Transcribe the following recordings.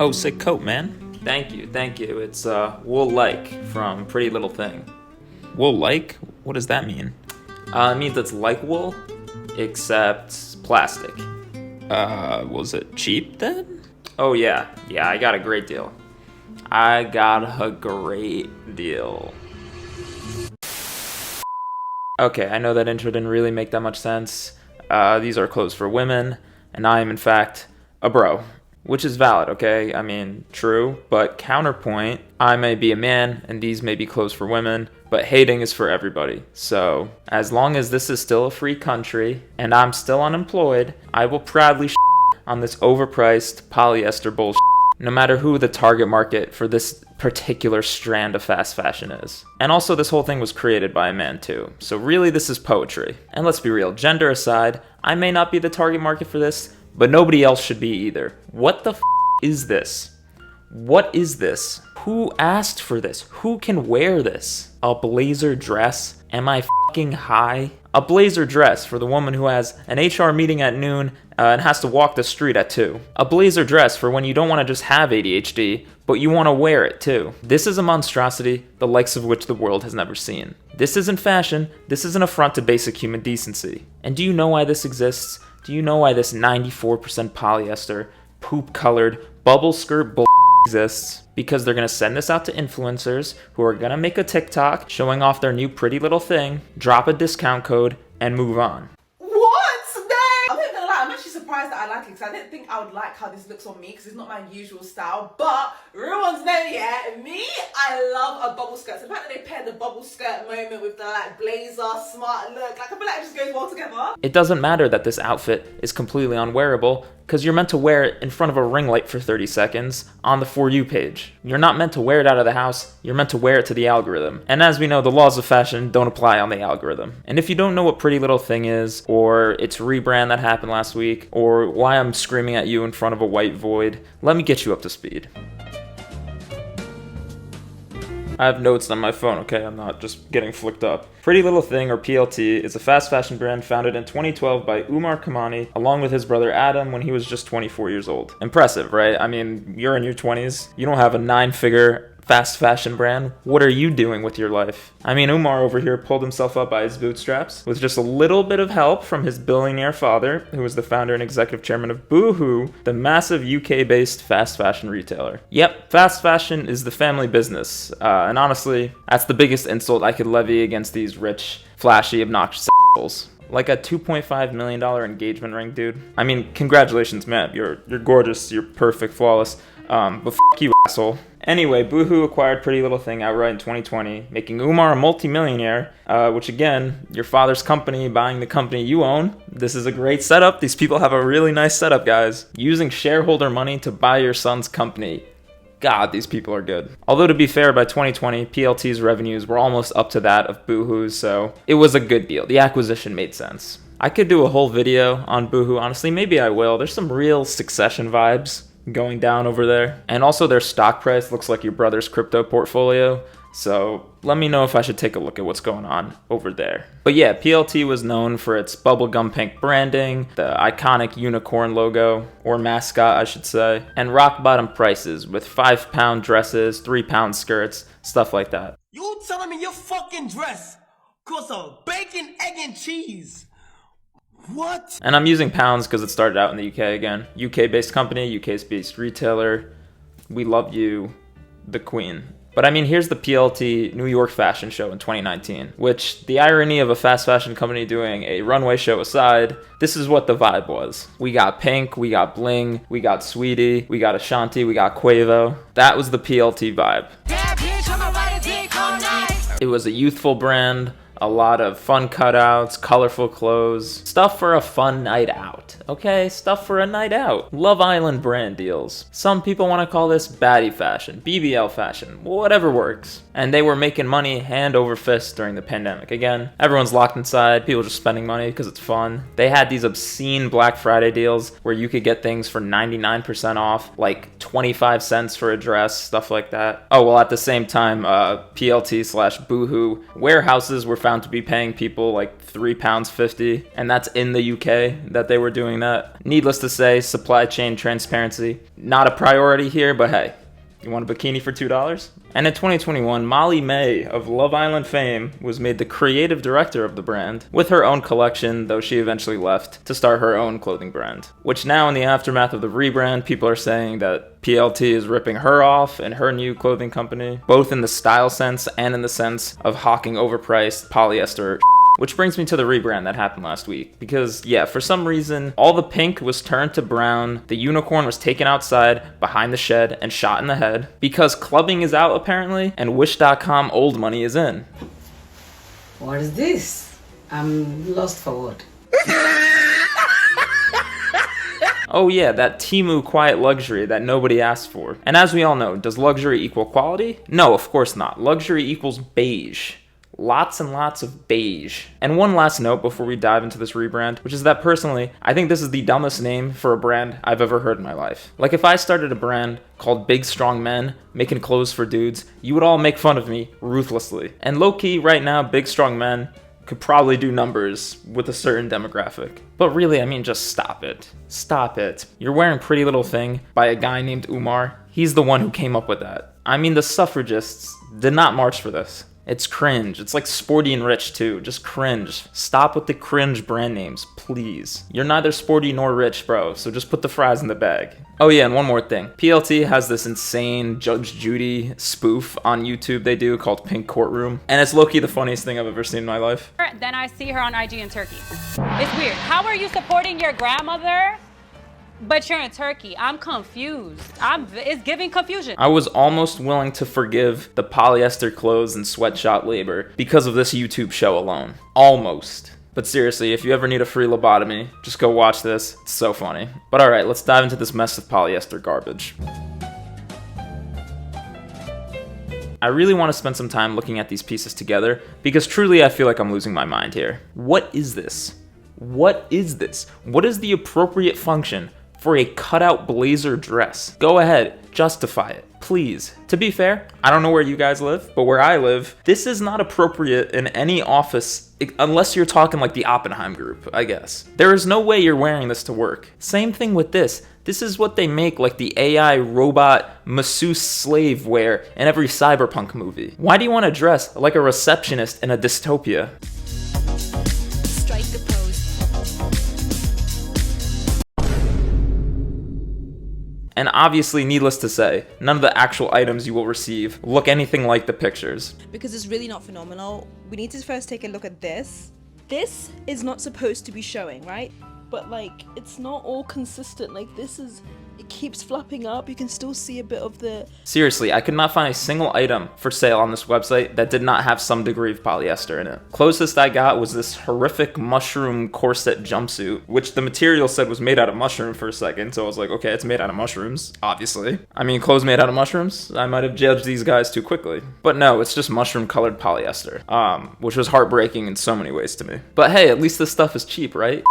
Oh, sick coat, man. Thank you. It's wool-like from PrettyLittleThing. Wool-like? What does that mean? It means it's like wool, except plastic. Was it cheap then? Oh yeah, I got a great deal. Okay, I know that intro didn't really make that much sense. These are clothes for women, and I am in fact a bro. Which is valid, okay? I mean, true, but counterpoint, I may be a man, and these may be clothes for women, but hating is for everybody. So, as long as this is still a free country, and I'm still unemployed, I will proudly on this overpriced polyester bullshit, no matter who the target market for this particular strand of fast fashion is. And also, this whole thing was created by a man too, so really this is poetry. And let's be real, gender aside, I may not be the target market for this, but nobody else should be either. What the is this? What is this? Who asked for this? Who can wear this? A blazer dress? Am I fucking high? A blazer dress for the woman who has an HR meeting at noon and has to walk the street at 2. A blazer dress for when you don't want to just have ADHD, but you want to wear it too. This is a monstrosity, the likes of which the world has never seen. This isn't fashion, this is an affront to basic human decency. And do you know why this exists? Do you know why this 94% polyester, poop-colored, bubble skirt bull exists? Because they're going to send this out to influencers who are going to make a TikTok showing off their new pretty little thing, drop a discount code, and move on. I'm not gonna lie, I'm actually surprised that I like it because I didn't think I would like how this looks on me because it's not my usual style. But real ones know, yeah, me, I love a bubble skirt. So the fact that they paired the bubble skirt moment with the like blazer, smart look, like I feel like it just goes well together. It doesn't matter that this outfit is completely unwearable because you're meant to wear it in front of a ring light for 30 seconds on the For You page. You're not meant to wear it out of the house, you're meant to wear it to the algorithm. And as we know, the laws of fashion don't apply on the algorithm. And if you don't know what Pretty Little Thing is, or its rebrand that happened last week, or why I'm screaming at you in front of a white void, let me get you up to speed. I have notes on my phone, okay? I'm not just getting flicked up. Pretty Little Thing, or PLT, is a fast fashion brand founded in 2012 by Umar along with his brother Adam when he was just 24 years old. Impressive, right? I mean, you're in your 20s. You don't have a 9-figure fast fashion brand. What are you doing with your life? I mean, Umar over here pulled himself up by his bootstraps with just a little bit of help from his billionaire father, who was the founder and executive chairman of Boohoo, the massive UK-based fast fashion retailer. Yep, fast fashion is the family business, and honestly, that's the biggest insult I could levy against these rich, flashy, obnoxious assholes. Like a $2.5 million engagement ring, dude. I mean, congratulations, man. You're gorgeous, you're perfect, flawless. But f*** you, asshole. Anyway, Boohoo acquired Pretty Little Thing outright in 2020, making Umar a multimillionaire, which again, your father's company buying the company you own. This is a great setup. These people have a really nice setup, guys. Using shareholder money to buy your son's company. God, these people are good. Although to be fair, by 2020, PLT's revenues were almost up to that of Boohoo's, so it was a good deal. The acquisition made sense. I could do a whole video on Boohoo, honestly, maybe I will. There's some real Succession vibes going down over there. And also their stock price looks like your brother's crypto portfolio. So let me know if I should take a look at what's going on over there. But yeah, PLT was known for its bubblegum pink branding, the iconic unicorn logo, or mascot I should say, and rock bottom prices with 5-pound dresses, 3-pound skirts, stuff like that. You telling me your fucking dress costs a bacon, egg, and cheese? What? And I'm using pounds because it started out in the UK again. UK-based company, UK-based retailer. We love you, the queen. But I mean, here's the PLT New York fashion show in 2019, which the irony of a fast fashion company doing a runway show aside, this is what the vibe was. We got Pink, we got Bling, we got Sweetie, we got Ashanti, we got Quavo. That was the PLT vibe. It was a youthful brand, a lot of fun cutouts, colorful clothes, stuff for a fun night out, okay? Stuff for a night out. Love Island brand deals. Some people want to call this baddie fashion, BBL fashion, whatever works. And they were making money hand over fist during the pandemic. Again, everyone's locked inside, people just spending money because it's fun. They had these obscene Black Friday deals where you could get things for 99% off, like 25 cents for a dress, stuff like that. Oh, well, at the same time, PLT/Boohoo warehouses were found found to be paying people like £3.50, and that's in the UK that they were doing that. Needless to say, supply chain transparency, not a priority here, but hey, you want a bikini for $2? And in 2021, Molly May of Love Island fame was made the creative director of the brand, with her own collection, though she eventually left to start her own clothing brand. Which now, in the aftermath of the rebrand, people are saying that PLT is ripping her off and her new clothing company, both in the style sense and in the sense of hawking overpriced polyester. Which brings me to the rebrand that happened last week. Because, yeah, for some reason, all the pink was turned to brown, the unicorn was taken outside, behind the shed, and shot in the head. Because clubbing is out, apparently, and Wish.com old money is in. What is this? I'm lost for word. Oh yeah, that Temu quiet luxury that nobody asked for. And as we all know, does luxury equal quality? No, of course not. Luxury equals beige. Lots and lots of beige. And one last note before we dive into this rebrand, which is that personally, I think this is the dumbest name for a brand I've ever heard in my life. Like if I started a brand called Big Strong Men, making clothes for dudes, you would all make fun of me ruthlessly. And low-key, right now, Big Strong Men could probably do numbers with a certain demographic. But really, I mean, just stop it. Stop it. You're wearing Pretty Little Thing by a guy named Umar. He's the one who came up with that. I mean, the suffragists did not march for this. It's cringe. It's like Sporty and Rich too. Just cringe. Stop with the cringe brand names, please. You're neither sporty nor rich, bro, so just put the fries in the bag. Oh yeah, and one more thing. PLT has this insane Judge Judy spoof on YouTube they do called Pink Courtroom, and it's low-key the funniest thing I've ever seen in my life. Then I see her on IG in Turkey. It's weird. How are you supporting your grandmother, but you're in Turkey? I'm confused. It's giving confusion. I was almost willing to forgive the polyester clothes and sweatshop labor because of this YouTube show alone. Almost. But seriously, if you ever need a free lobotomy, just go watch this. It's so funny. But alright, let's dive into this mess of polyester garbage. I really want to spend some time looking at these pieces together because truly I feel like I'm losing my mind here. What is this? What is this? What is the appropriate function for a cutout blazer dress? Go ahead, justify it, please. To be fair, I don't know where you guys live, but where I live, this is not appropriate in any office unless you're talking like the Oppenheim group, I guess. There is no way you're wearing this to work. Same thing with this. This is what they make like the AI robot masseuse slave wear in every cyberpunk movie. Why do you want to dress like a receptionist in a dystopia? Strike the pose. And obviously, needless to say, none of the actual items you will receive look anything like the pictures. Because it's really not phenomenal. We need to first take a look at this. This is not supposed to be showing, right? But like, it's not all consistent. Like it keeps flapping up. You can still see a bit of the... Seriously, I could not find a single item for sale on this website that did not have some degree of polyester in it. Closest I got was this horrific mushroom corset jumpsuit, which the material said was made out of mushroom for a second, so I was like, okay, it's made out of mushrooms, obviously. I mean, clothes made out of mushrooms? I might have judged these guys too quickly. But no, it's just mushroom-colored polyester, which was heartbreaking in so many ways to me. But hey, at least this stuff is cheap, right?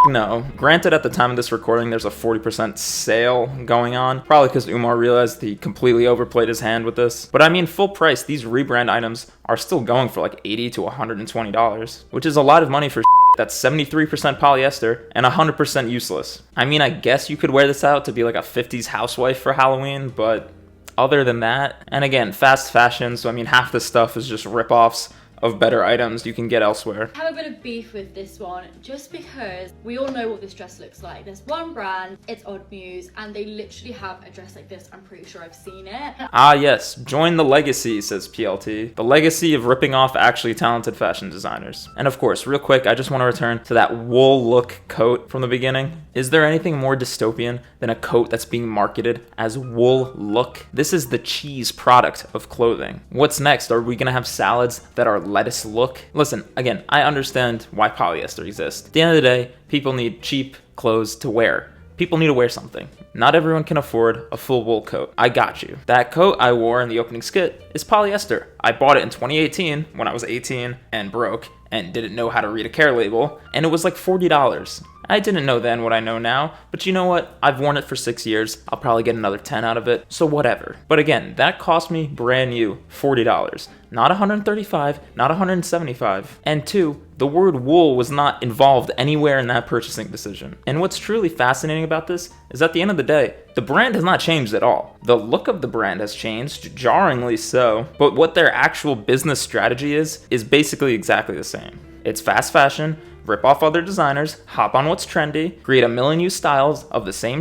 No. Granted, at the time of this recording, there's a 40% sale going on. Probably because Umar realized he completely overplayed his hand with this. But I mean, full price, these rebrand items are still going for like $80 to $120, which is a lot of money for that's 73% polyester and 100% useless. I mean, I guess you could wear this out to be like a 50s housewife for Halloween, but other than that, and again, fast fashion, so I mean, half this stuff is just rip-offs of better items you can get elsewhere. I have a bit of beef with this one just because we all know what this dress looks like. There's one brand, it's Odd Muse, and they literally have a dress like this. I'm pretty sure I've seen it. Ah yes, join the legacy, says PLT. The legacy of ripping off actually talented fashion designers. And of course, real quick, I just want to return to that wool look coat from the beginning. Is there anything more dystopian than a coat that's being marketed as wool look? This is the cheese product of clothing. What's next? Are we gonna have salads that are lettuce look? Listen, again, I understand why polyester exists. At the end of the day, people need cheap clothes to wear. People need to wear something. Not everyone can afford a full wool coat. I got you. That coat I wore in the opening skit is polyester. I bought it in 2018 when I was 18 and broke and didn't know how to read a care label, and it was like $40. I didn't know then what I know now, but you know what? I've worn it for 6 years. I'll probably get another 10 out of it, so whatever. But again, that cost me brand new $40. Not $135, not $175. And 2, the word wool was not involved anywhere in that purchasing decision. And what's truly fascinating about this is at the end of the day, the brand has not changed at all. The look of the brand has changed, jarringly so, but what their actual business strategy is basically exactly the same. It's fast fashion, rip off other designers, hop on what's trendy, create a million new styles of the same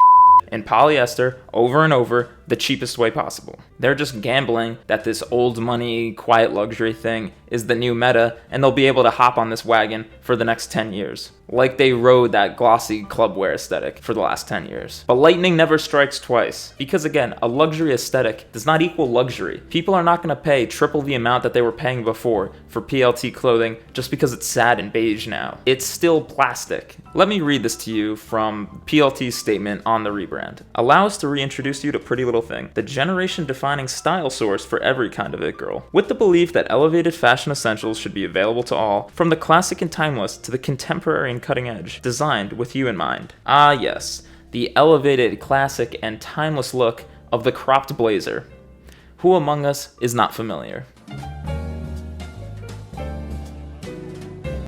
in polyester over and over the cheapest way possible. They're just gambling that this old money, quiet luxury thing is the new meta, and they'll be able to hop on this wagon for the next 10 years. Like they rode that glossy clubwear aesthetic for the last 10 years. But lightning never strikes twice, because again, a luxury aesthetic does not equal luxury. People are not gonna pay triple the amount that they were paying before for PLT clothing just because it's sad and beige now. It's still plastic. Let me read this to you from PLT's statement on the rebrand. Allow us to reintroduce you to PrettyLittleThing, the generation-defining style source for every kind of it girl. With the belief that elevated fashion essentials should be available to all, from the classic and timeless to the contemporary and cutting edge, designed with you in mind. Ah yes, the elevated, classic, and timeless look of the cropped blazer. Who among us is not familiar?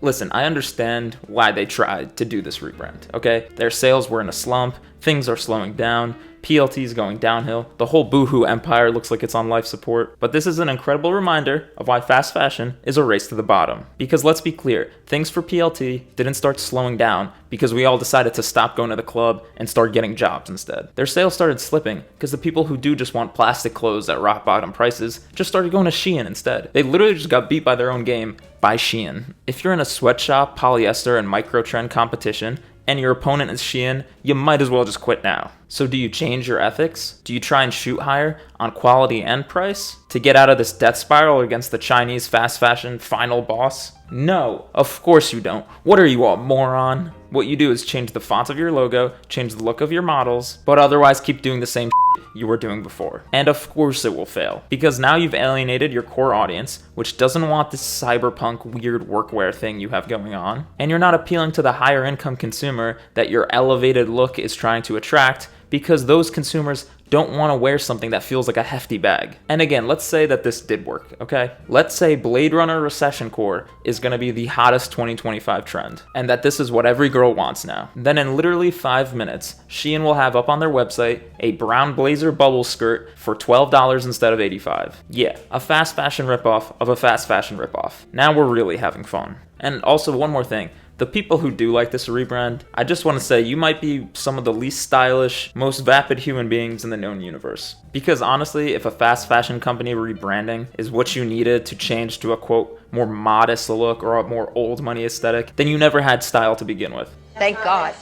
Listen, I understand why they tried to do this rebrand, okay? Their sales were in a slump, things are slowing down, PLT's going downhill, the whole boohoo empire looks like it's on life support. But this is an incredible reminder of why fast fashion is a race to the bottom. Because let's be clear, things for PLT didn't start slowing down because we all decided to stop going to the club and start getting jobs instead. Their sales started slipping because the people who do just want plastic clothes at rock bottom prices just started going to Shein instead. They literally just got beat by their own game by Shein. If you're in a sweatshop, polyester, and microtrend competition, and your opponent is Shein, you might as well just quit now. So do you change your ethics? Do you try and shoot higher on quality and price to get out of this death spiral against the Chinese fast fashion final boss? No, of course you don't. What are you, a moron? What you do is change the font of your logo, change the look of your models, but otherwise keep doing the same you were doing before. And of course it will fail, because now you've alienated your core audience, which doesn't want this cyberpunk weird workwear thing you have going on, and you're not appealing to the higher income consumer that your elevated look is trying to attract, because those consumers don't want to wear something that feels like a hefty bag. And again, let's say that this did work, okay? Let's say Blade Runner Recession Core is going to be the hottest 2025 trend, and that this is what every girl wants now. Then in literally 5 minutes, Shein will have up on their website a brown blazer bubble skirt for $12 instead of $85. Yeah, a fast fashion ripoff of a fast fashion ripoff. Now we're really having fun. And also one more thing. The people who do like this rebrand, I just want to say you might be some of the least stylish, most vapid human beings in the known universe. Because honestly, if a fast fashion company rebranding is what you needed to change to a quote, more modest look or a more old money aesthetic, then you never had style to begin with. Thank God.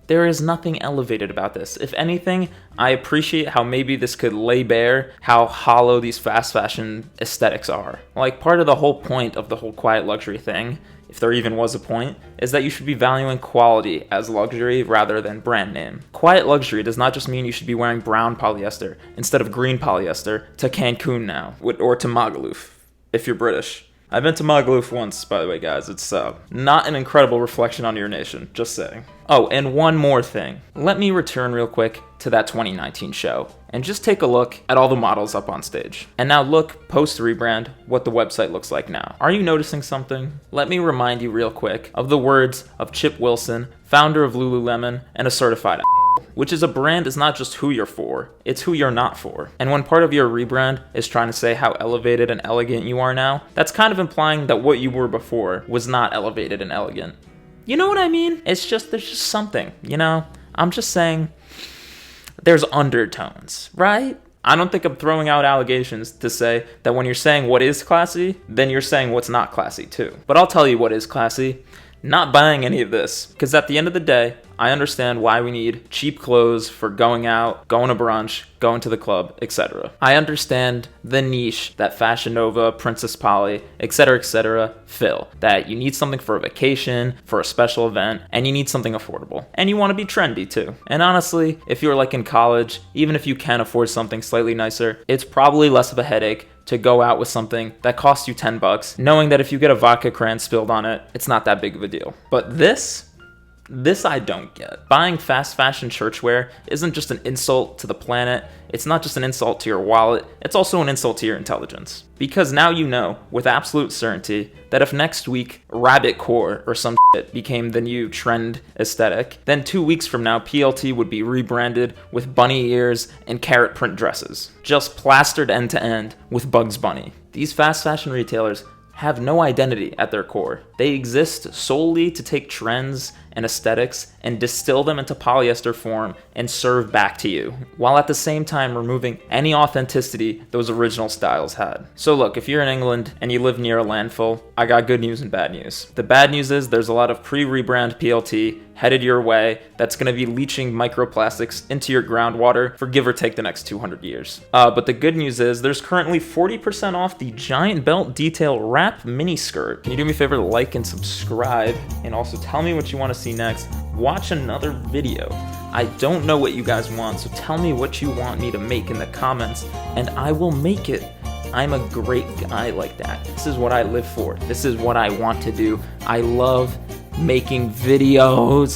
There is nothing elevated about this. If anything, I appreciate how maybe this could lay bare how hollow these fast fashion aesthetics are. Like, part of the whole point of the whole quiet luxury thing, if there even was a point, is that you should be valuing quality as luxury rather than brand name. Quiet luxury does not just mean you should be wearing brown polyester instead of green polyester to Cancun now, or to Magaluf, if you're British. I've been to Magaluf once, by the way, guys. It's not an incredible reflection on your nation, just saying. Oh, and one more thing. Let me return real quick to that 2019 show and just take a look at all the models up on stage. And now look, post-rebrand, what the website looks like now. Are you noticing something? Let me remind you real quick of the words of Chip Wilson, founder of Lululemon and a certified which is a brand is not just who you're for, it's who you're not for. And when part of your rebrand is trying to say how elevated and elegant you are now, that's kind of implying that what you were before was not elevated and elegant. You know what I mean? There's just something, you know? I'm just saying, there's undertones, right? I don't think I'm throwing out allegations to say that when you're saying what is classy, then you're saying what's not classy too. But I'll tell you what is classy. Not buying any of this, because at the end of the day, I understand why we need cheap clothes for going out, going to brunch, going to the club, etc. I understand the niche that Fashion Nova, Princess Polly, etc. fill. That you need something for a vacation, for a special event, and you need something affordable. And you want to be trendy too. And honestly, if you're like in college, even if you can afford something slightly nicer, it's probably less of a headache to go out with something that costs you $10, knowing that if you get a vodka cran spilled on it, it's not that big of a deal. But this I don't get. Buying fast fashion churchwear isn't just an insult to the planet, it's not just an insult to your wallet, it's also an insult to your intelligence. Because now you know, with absolute certainty, that if next week rabbit core or some shit became the new trend aesthetic, then 2 weeks from now PLT would be rebranded with bunny ears and carrot print dresses, just plastered end to end with Bugs Bunny. These fast fashion retailers have no identity at their core. They exist solely to take trends and aesthetics and distill them into polyester form and serve back to you, while at the same time removing any authenticity those original styles had. So look, if you're in England and you live near a landfill, I got good news and bad news. The bad news is there's a lot of pre-rebrand PLT headed your way that's going to be leaching microplastics into your groundwater for give or take the next 200 years. But the good news is there's currently 40% off the giant belt detail wrap mini skirt. Can you do me a favor, like and subscribe, and also tell me what you want to see next. Watch another video. I don't know what you guys want, so tell me what you want me to make in the comments, and I will make it. I'm a great guy like that. This is what I live for. This is what I want to do. I love making videos.